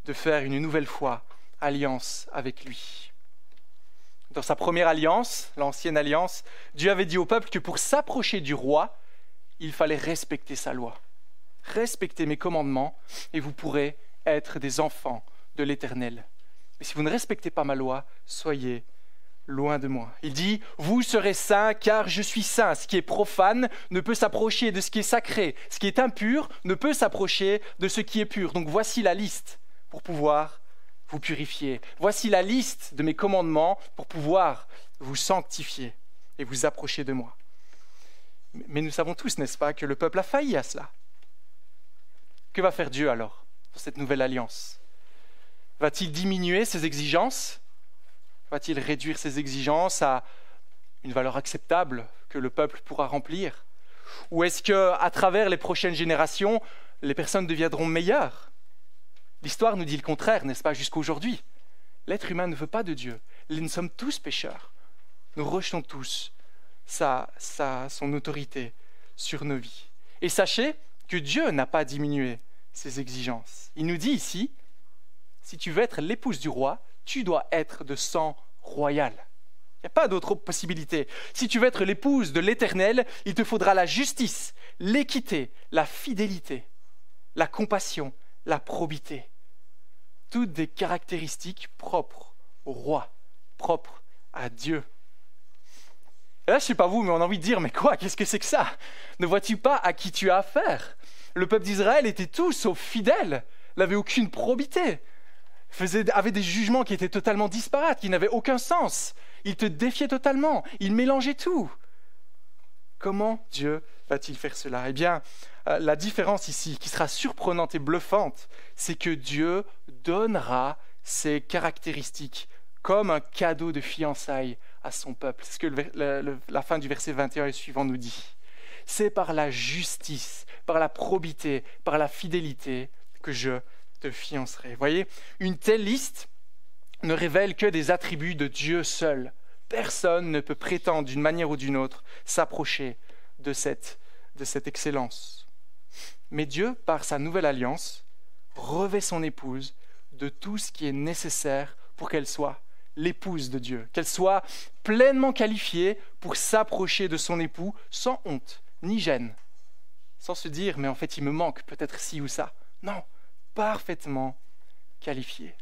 de faire une nouvelle fois alliance avec lui. Dans sa première alliance, l'ancienne alliance, Dieu avait dit au peuple que pour s'approcher du roi, il fallait respecter sa loi. Respectez mes commandements et vous pourrez être des enfants de l'Éternel. Mais si vous ne respectez pas ma loi, soyez loin de moi. Il dit, vous serez saints car je suis saint. Ce qui est profane ne peut s'approcher de ce qui est sacré. Ce qui est impur ne peut s'approcher de ce qui est pur. Donc voici la liste pour pouvoir vous purifier. Voici la liste de mes commandements pour pouvoir vous sanctifier et vous approcher de moi. Mais nous savons tous, n'est-ce pas, que le peuple a failli à cela. Que va faire Dieu alors dans cette nouvelle alliance? Va-t-il diminuer ses exigences? Va-t-il réduire ses exigences à une valeur acceptable que le peuple pourra remplir? Ou est-ce qu'à travers les prochaines générations, les personnes deviendront meilleures? L'histoire nous dit le contraire, n'est-ce pas, jusqu'à aujourd'hui. L'être humain ne veut pas de Dieu. Nous sommes tous pécheurs. Nous rejetons tous son autorité sur nos vies. Et sachez que Dieu n'a pas diminué ses exigences. Il nous dit ici, si tu veux être l'épouse du roi, tu dois être de sang royal. Il n'y a pas d'autre possibilité. Si tu veux être l'épouse de l'Éternel, il te faudra la justice, l'équité, la fidélité, la compassion, la probité. Toutes des caractéristiques propres au roi, propres à Dieu. Et là, je ne sais pas vous, mais on a envie de dire, mais quoi, qu'est-ce que c'est que ça? Ne vois-tu pas à qui tu as affaire? Le peuple d'Israël était tout sauf fidèle, n'avait aucune probité, avait des jugements qui étaient totalement disparates, qui n'avaient aucun sens. Il te défiait totalement, il mélangeait tout. Comment Dieu va-t-il faire cela? Eh bien, la différence ici, qui sera surprenante et bluffante, c'est que Dieu donnera ses caractéristiques comme un cadeau de fiançailles à son peuple. C'est ce que la fin du verset 21 et suivant nous dit. C'est par la justice, par la probité, par la fidélité que je te fiancerai. Voyez, une telle liste ne révèle que des attributs de Dieu seul. Personne ne peut prétendre d'une manière ou d'une autre s'approcher de cette excellence. Mais Dieu, par sa nouvelle alliance, revêt son épouse de tout ce qui est nécessaire pour qu'elle soit l'épouse de Dieu, qu'elle soit pleinement qualifiée pour s'approcher de son époux sans honte ni gêne, sans se dire « mais en fait il me manque peut-être ci ou ça ». Non, parfaitement qualifiée.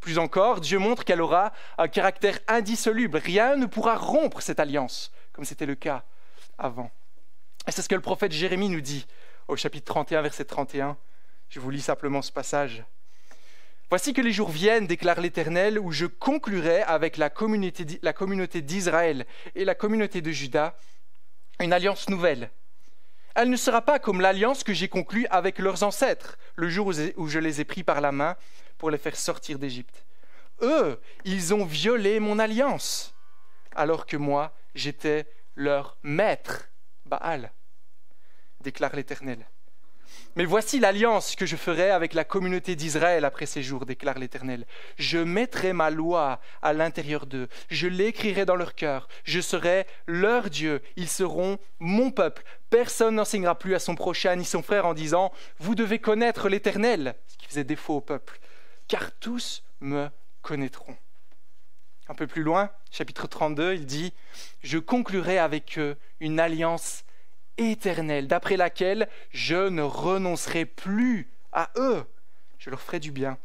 Plus encore, Dieu montre qu'elle aura un caractère indissoluble. Rien ne pourra rompre cette alliance, comme c'était le cas avant. Et c'est ce que le prophète Jérémie nous dit au chapitre 31, verset 31. Je vous lis simplement ce passage. « Voici que les jours viennent, déclare l'Éternel, où je conclurai avec la communauté d'Israël et la communauté de Juda une alliance nouvelle. Elle ne sera pas comme l'alliance que j'ai conclue avec leurs ancêtres, le jour où je les ai pris par la main pour les faire sortir d'Égypte. Eux, ils ont violé mon alliance, alors que moi, j'étais leur maître, Baal, déclare l'Éternel. Mais voici l'alliance que je ferai avec la communauté d'Israël après ces jours, déclare l'Éternel. Je mettrai ma loi à l'intérieur d'eux, je l'écrirai dans leur cœur, je serai leur Dieu, ils seront mon peuple. Personne n'enseignera plus à son prochain ni son frère en disant « Vous devez connaître l'Éternel », ce qui faisait défaut au peuple, car tous me connaîtront. Un peu plus loin, chapitre 32, il dit « Je conclurai avec eux une alliance éternelle, d'après laquelle je ne renoncerai plus à eux. Je leur ferai du bien.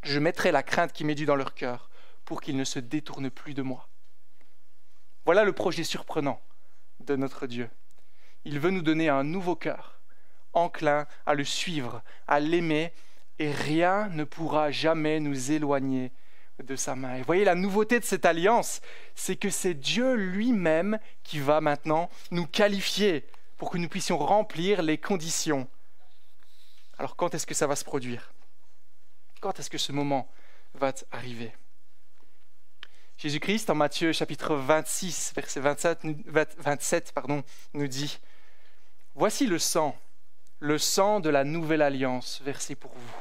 Je mettrai la crainte qui m'est due dans leur cœur pour qu'ils ne se détournent plus de moi. » Voilà le projet surprenant de notre Dieu. Il veut nous donner un nouveau cœur, enclin à le suivre, à l'aimer, et rien ne pourra jamais nous éloigner de sa main. Et voyez, la nouveauté de cette alliance, c'est que c'est Dieu lui-même qui va maintenant nous qualifier pour que nous puissions remplir les conditions. Alors quand est-ce que ça va se produire? Quand est-ce que ce moment va arriver? Jésus-Christ, en Matthieu chapitre 26, verset 27, nous dit « Voici le sang de la nouvelle alliance versé pour vous. »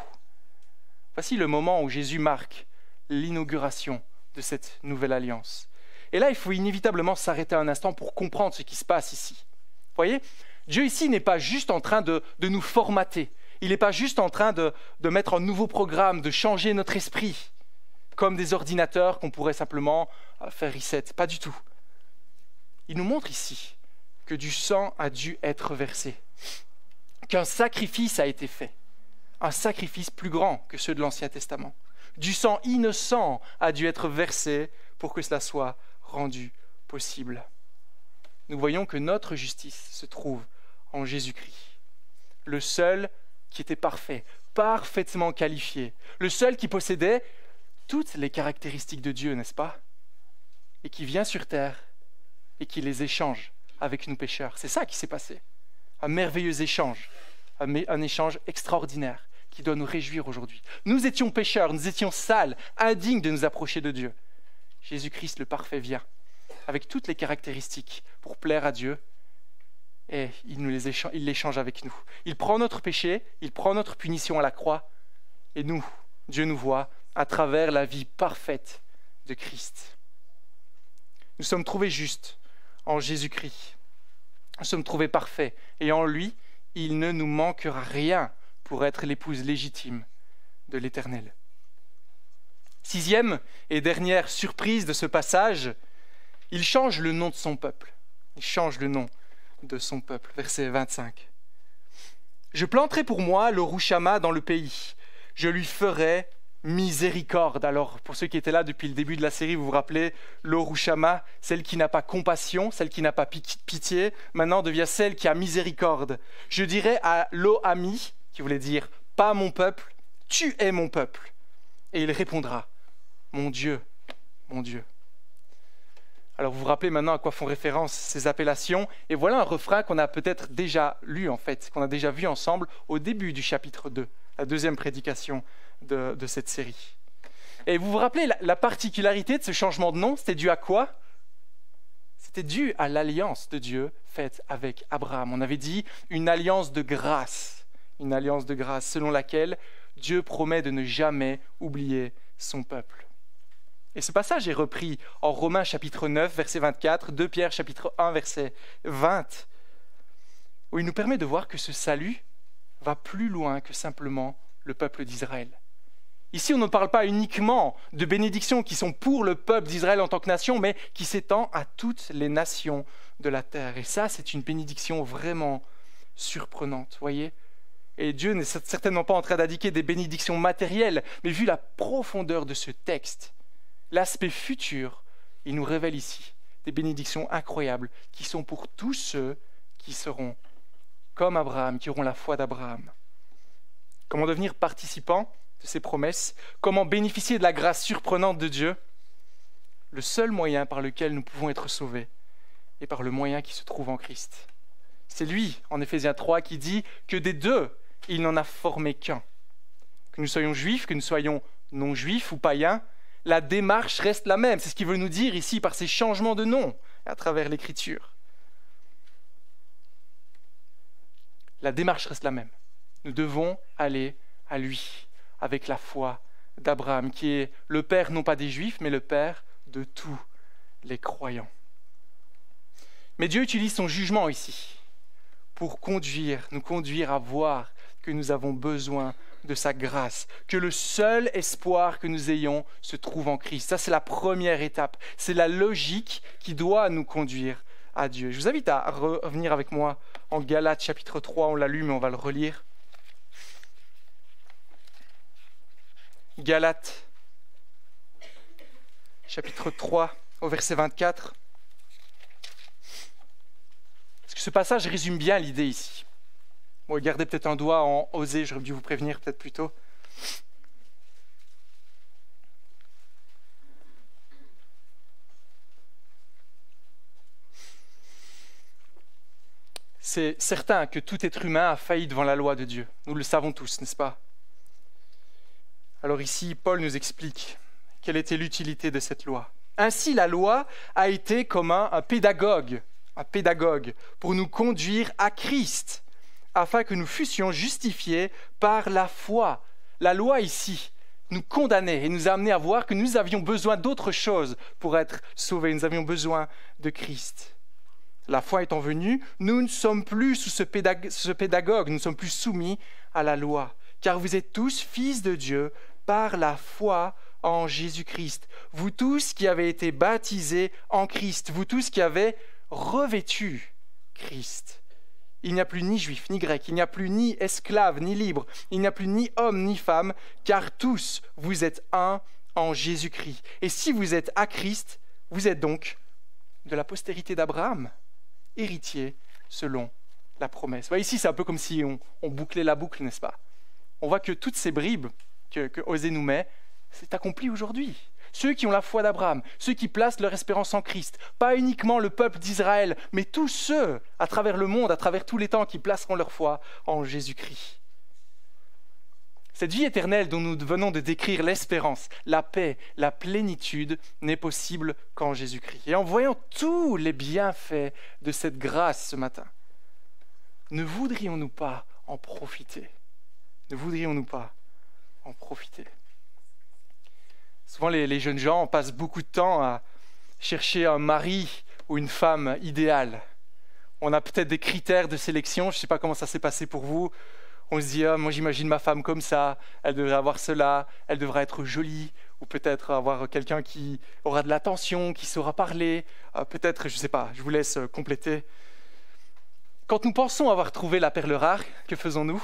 Voici le moment où Jésus marque l'inauguration de cette nouvelle alliance. Et là, il faut inévitablement s'arrêter un instant pour comprendre ce qui se passe ici. Vous voyez, Dieu ici n'est pas juste en train de nous formater. Il n'est pas juste en train de mettre un nouveau programme, de changer notre esprit, comme des ordinateurs qu'on pourrait simplement faire reset. Pas du tout. Il nous montre ici que du sang a dû être versé, qu'un sacrifice a été fait, un sacrifice plus grand que ceux de l'Ancien Testament. Du sang innocent a dû être versé pour que cela soit rendu possible. Nous voyons que notre justice se trouve en Jésus-Christ, le seul qui était parfait, parfaitement qualifié, le seul qui possédait toutes les caractéristiques de Dieu, n'est-ce pas? Et qui vient sur terre et qui les échange avec nous pécheurs. C'est ça qui s'est passé. Un merveilleux échange, un échange extraordinaire qui doit nous réjouir aujourd'hui. Nous étions pécheurs, nous étions sales, indignes de nous approcher de Dieu. Jésus-Christ, le parfait, vient avec toutes les caractéristiques pour plaire à Dieu et il l'échange avec nous. Il prend notre péché, il prend notre punition à la croix et nous, Dieu nous voit à travers la vie parfaite de Christ. Nous sommes trouvés justes en Jésus-Christ. Nous sommes trouvés parfaits et en lui, il ne nous manquera rien pour être l'épouse légitime de l'Éternel. 6e et dernière surprise de ce passage, il change le nom de son peuple. Il change le nom de son peuple. Verset 25. « Je planterai pour moi le Roushama dans le pays. Je lui ferai miséricorde. » Alors, pour ceux qui étaient là depuis le début de la série, vous vous rappelez, l'Orushama, celle qui n'a pas compassion, celle qui n'a pas pitié, maintenant devient celle qui a miséricorde. Je dirai à Lo-Ami, qui voulait dire « pas mon peuple, tu es mon peuple ». Et il répondra « mon Dieu, mon Dieu ». Alors vous vous rappelez maintenant à quoi font référence ces appellations. Et voilà un refrain qu'on a peut-être déjà lu en fait, qu'on a déjà vu ensemble au début du chapitre 2, la deuxième prédication de cette série. Et vous vous rappelez, la particularité de ce changement de nom, c'était dû à quoi? C'était dû à l'alliance de Dieu faite avec Abraham. On avait dit une alliance de grâce selon laquelle Dieu promet de ne jamais oublier son peuple. Et ce passage est repris en Romains chapitre 9, verset 24, 2 Pierre chapitre 1, verset 20, où il nous permet de voir que ce salut va plus loin que simplement le peuple d'Israël. Ici, on ne parle pas uniquement de bénédictions qui sont pour le peuple d'Israël en tant que nation, mais qui s'étend à toutes les nations de la terre. Et ça, c'est une bénédiction vraiment surprenante, voyez ? Et Dieu n'est certainement pas en train d'indiquer des bénédictions matérielles, mais vu la profondeur de ce texte, l'aspect futur, il nous révèle ici des bénédictions incroyables qui sont pour tous ceux qui seront comme Abraham, qui auront la foi d'Abraham. Comment devenir participant de ces promesses? Comment bénéficier de la grâce surprenante de Dieu? Le seul moyen par lequel nous pouvons être sauvés est par le moyen qui se trouve en Christ. C'est lui, en Éphésiens 3, qui dit que des deux, il n'en a formé qu'un. Que nous soyons juifs, que nous soyons non-juifs ou païens, la démarche reste la même. C'est ce qu'il veut nous dire ici par ces changements de nom à travers l'Écriture. La démarche reste la même. Nous devons aller à lui avec la foi d'Abraham, qui est le père non pas des Juifs, mais le père de tous les croyants. Mais Dieu utilise son jugement ici pour nous conduire à voir que nous avons besoin de sa grâce, que le seul espoir que nous ayons se trouve en Christ. Ça, c'est la première étape. C'est la logique qui doit nous conduire à Dieu. Je vous invite à revenir avec moi en Galates chapitre 3. On l'a lu, mais on va le relire. Galates chapitre 3 au verset 24. Parce que ce passage résume bien l'idée ici. Bon, gardez peut-être un doigt en Osée, j'aurais dû vous prévenir peut-être plus tôt. C'est certain que tout être humain a failli devant la loi de Dieu. Nous le savons tous, n'est-ce pas? Alors ici, Paul nous explique quelle était l'utilité de cette loi. Ainsi, la loi a été comme un pédagogue pour nous conduire à Christ, afin que nous fussions justifiés par la foi. La loi ici nous condamnait et nous a amené à voir que nous avions besoin d'autre chose pour être sauvés. Nous avions besoin de Christ. La foi étant venue, nous ne sommes plus sous ce pédagogue, nous ne sommes plus soumis à la loi. Car vous êtes tous fils de Dieu par la foi en Jésus-Christ. Vous tous qui avez été baptisés en Christ, vous tous qui avez revêtu Christ. Il n'y a plus ni juif, ni grec, il n'y a plus ni esclave, ni libre, il n'y a plus ni homme, ni femme, car tous, vous êtes un en Jésus-Christ. Et si vous êtes à Christ, vous êtes donc de la postérité d'Abraham, héritier selon la promesse. Vous voyez, ici, c'est un peu comme si on bouclait la boucle, n'est-ce pas? On voit que toutes ces bribes que Osée nous met, c'est accompli aujourd'hui. Ceux qui ont la foi d'Abraham, ceux qui placent leur espérance en Christ, pas uniquement le peuple d'Israël, mais tous ceux à travers le monde, à travers tous les temps, qui placeront leur foi en Jésus-Christ. Cette vie éternelle dont nous venons de décrire l'espérance, la paix, la plénitude, n'est possible qu'en Jésus-Christ. Et en voyant tous les bienfaits de cette grâce ce matin, ne voudrions-nous pas en profiter? Ne voudrions-nous pas en profiter? Souvent, les jeunes gens passent beaucoup de temps à chercher un mari ou une femme idéale. On a peut-être des critères de sélection, je ne sais pas comment ça s'est passé pour vous. On se dit, moi j'imagine ma femme comme ça, elle devrait avoir cela, elle devrait être jolie, ou peut-être avoir quelqu'un qui aura de l'attention, qui saura parler, peut-être, je ne sais pas, je vous laisse compléter. Quand nous pensons avoir trouvé la perle rare, que faisons-nous?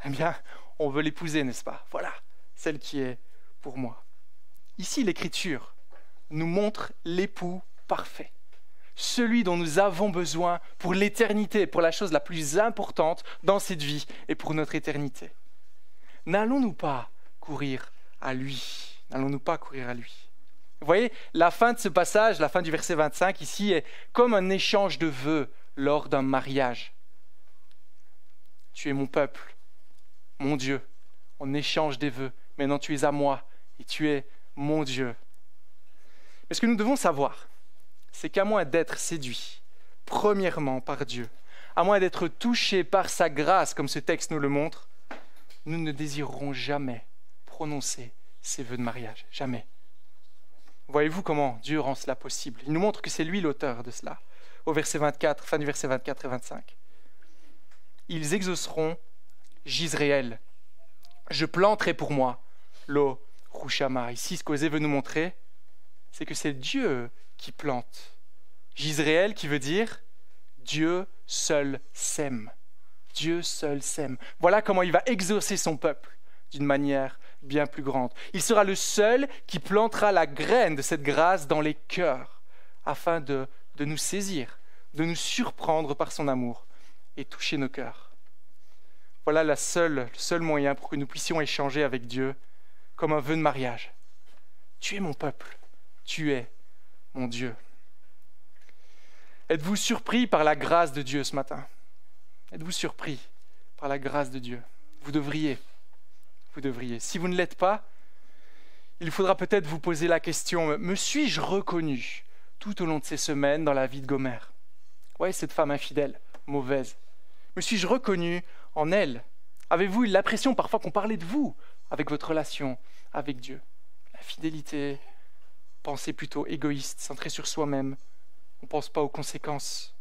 Eh bien, on veut l'épouser, n'est-ce pas? Voilà, celle qui est pour moi. Ici, l'Écriture nous montre l'époux parfait, celui dont nous avons besoin pour l'éternité, pour la chose la plus importante dans cette vie et pour notre éternité. N'allons-nous pas courir à lui? N'allons-nous pas courir à lui? Vous voyez, la fin de ce passage, la fin du verset 25 ici, est comme un échange de vœux lors d'un mariage. Tu es mon peuple, mon Dieu. On échange des vœux. Maintenant, tu es à moi et tu es mon Dieu. Mais ce que nous devons savoir, c'est qu'à moins d'être séduits, premièrement par Dieu, à moins d'être touchés par sa grâce, comme ce texte nous le montre, nous ne désirerons jamais prononcer ces vœux de mariage. Jamais. Voyez-vous comment Dieu rend cela possible? Il nous montre que c'est lui l'auteur de cela. Au verset 24, fin du verset 24 et 25. Ils exauceront Jisraël. Je planterai pour moi l'eau Rouchama. Ici, ce qu'Osée veut nous montrer, c'est que c'est Dieu qui plante. Jisraël qui veut dire Dieu seul sème. Dieu seul sème. Voilà comment il va exaucer son peuple d'une manière bien plus grande. Il sera le seul qui plantera la graine de cette grâce dans les cœurs afin de nous saisir, de nous surprendre par son amour et toucher nos cœurs. Voilà le seul moyen pour que nous puissions échanger avec Dieu comme un vœu de mariage. Tu es mon peuple, tu es mon Dieu. Êtes-vous surpris par la grâce de Dieu ce matin? Êtes-vous surpris par la grâce de Dieu? Vous devriez. Si vous ne l'êtes pas, il faudra peut-être vous poser la question, me suis-je reconnu tout au long de ces semaines dans la vie de Gomer? Ouais, cette femme infidèle, mauvaise. Me suis-je reconnu en elle? Avez-vous eu l'impression parfois qu'on parlait de vous avec votre relation avec Dieu? La fidélité, pensée plutôt égoïste, centrée sur soi-même. On ne pense pas aux conséquences.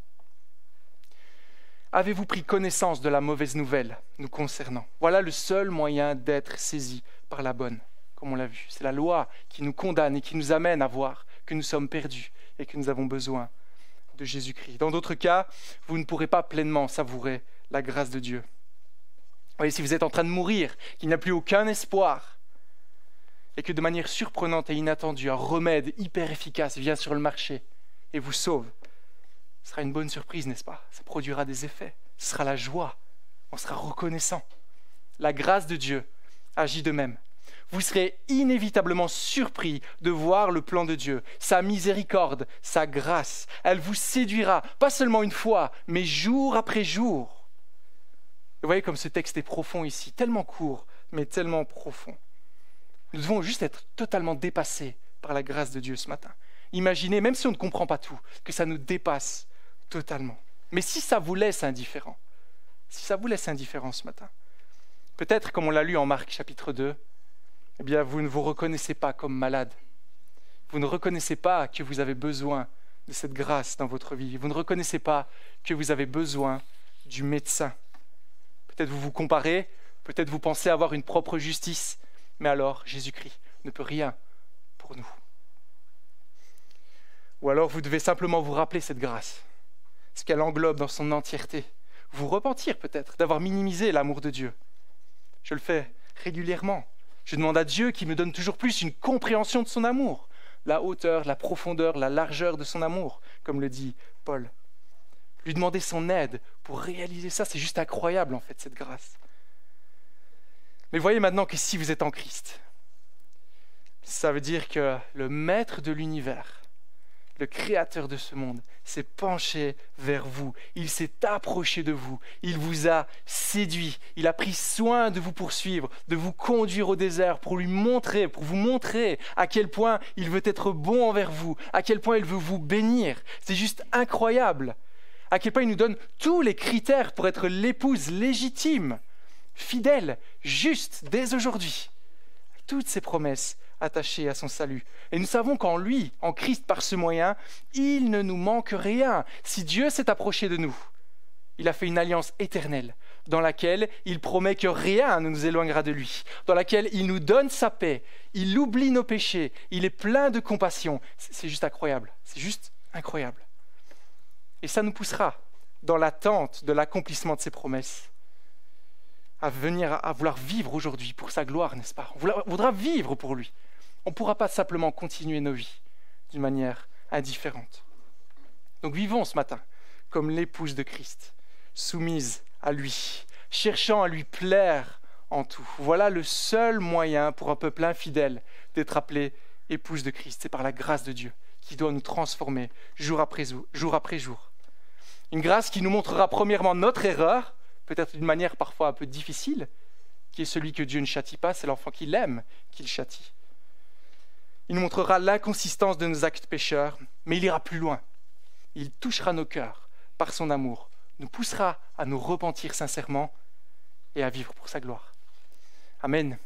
Avez-vous pris connaissance de la mauvaise nouvelle nous concernant? Voilà le seul moyen d'être saisi par la bonne, comme on l'a vu. C'est la loi qui nous condamne et qui nous amène à voir que nous sommes perdus et que nous avons besoin de Jésus-Christ. Dans d'autres cas, vous ne pourrez pas pleinement savourer la grâce de Dieu. Voyez, si vous êtes en train de mourir, qu'il n'y a plus aucun espoir, et que de manière surprenante et inattendue, un remède hyper efficace vient sur le marché et vous sauve, ce sera une bonne surprise, n'est-ce pas? Ça produira des effets, ce sera la joie, on sera reconnaissant. La grâce de Dieu agit de même. Vous serez inévitablement surpris de voir le plan de Dieu, sa miséricorde, sa grâce. Elle vous séduira, pas seulement une fois, mais jour après jour. Vous voyez comme ce texte est profond ici, tellement court, mais tellement profond. Nous devons juste être totalement dépassés par la grâce de Dieu ce matin. Imaginez, même si on ne comprend pas tout, que ça nous dépasse totalement. Mais si ça vous laisse indifférent, ce matin, peut-être comme on l'a lu en Marc chapitre 2, eh bien vous ne vous reconnaissez pas comme malade. Vous ne reconnaissez pas que vous avez besoin de cette grâce dans votre vie. Vous ne reconnaissez pas que vous avez besoin du médecin. Peut-être vous vous comparez, peut-être vous pensez avoir une propre justice, mais alors Jésus-Christ ne peut rien pour nous. Ou alors vous devez simplement vous rappeler cette grâce, ce qu'elle englobe dans son entièreté. vous repentir peut-être, d'avoir minimisé l'amour de Dieu. Je le fais régulièrement. Je demande à Dieu qu'il me donne toujours plus une compréhension de son amour, la hauteur, la profondeur, la largeur de son amour, comme le dit Paul. Lui demander son aide pour réaliser ça, c'est juste incroyable en fait, cette grâce. Mais voyez maintenant que si vous êtes en Christ, ça veut dire que le maître de l'univers, le créateur de ce monde, s'est penché vers vous. Il s'est approché de vous. Il vous a séduit. Il a pris soin de vous poursuivre, de vous conduire au désert pour vous montrer à quel point il veut être bon envers vous, à quel point il veut vous bénir. C'est juste incroyable. À quel point il nous donne tous les critères pour être l'épouse légitime, fidèle, juste dès aujourd'hui. Toutes ces promesses attachées à son salut. Et nous savons qu'en lui, en Christ, par ce moyen, il ne nous manque rien. Si Dieu s'est approché de nous, il a fait une alliance éternelle dans laquelle il promet que rien ne nous éloignera de lui, dans laquelle il nous donne sa paix, il oublie nos péchés, il est plein de compassion. C'est juste incroyable, c'est juste incroyable. Et ça nous poussera dans l'attente de l'accomplissement de ses promesses, à vouloir vivre aujourd'hui pour sa gloire, n'est-ce pas? On voudra vivre pour lui. On ne pourra pas simplement continuer nos vies d'une manière indifférente. Donc vivons ce matin comme l'épouse de Christ, soumise à lui, cherchant à lui plaire en tout. Voilà le seul moyen pour un peuple infidèle d'être appelé épouse de Christ. C'est par la grâce de Dieu qui doit nous transformer jour après jour. Une grâce qui nous montrera premièrement notre erreur, peut-être d'une manière parfois un peu difficile, qui est celui que Dieu ne châtie pas, c'est l'enfant qu'il aime qu'il châtie. Il nous montrera l'inconsistance de nos actes pécheurs, mais il ira plus loin. Il touchera nos cœurs par son amour, nous poussera à nous repentir sincèrement et à vivre pour sa gloire. Amen.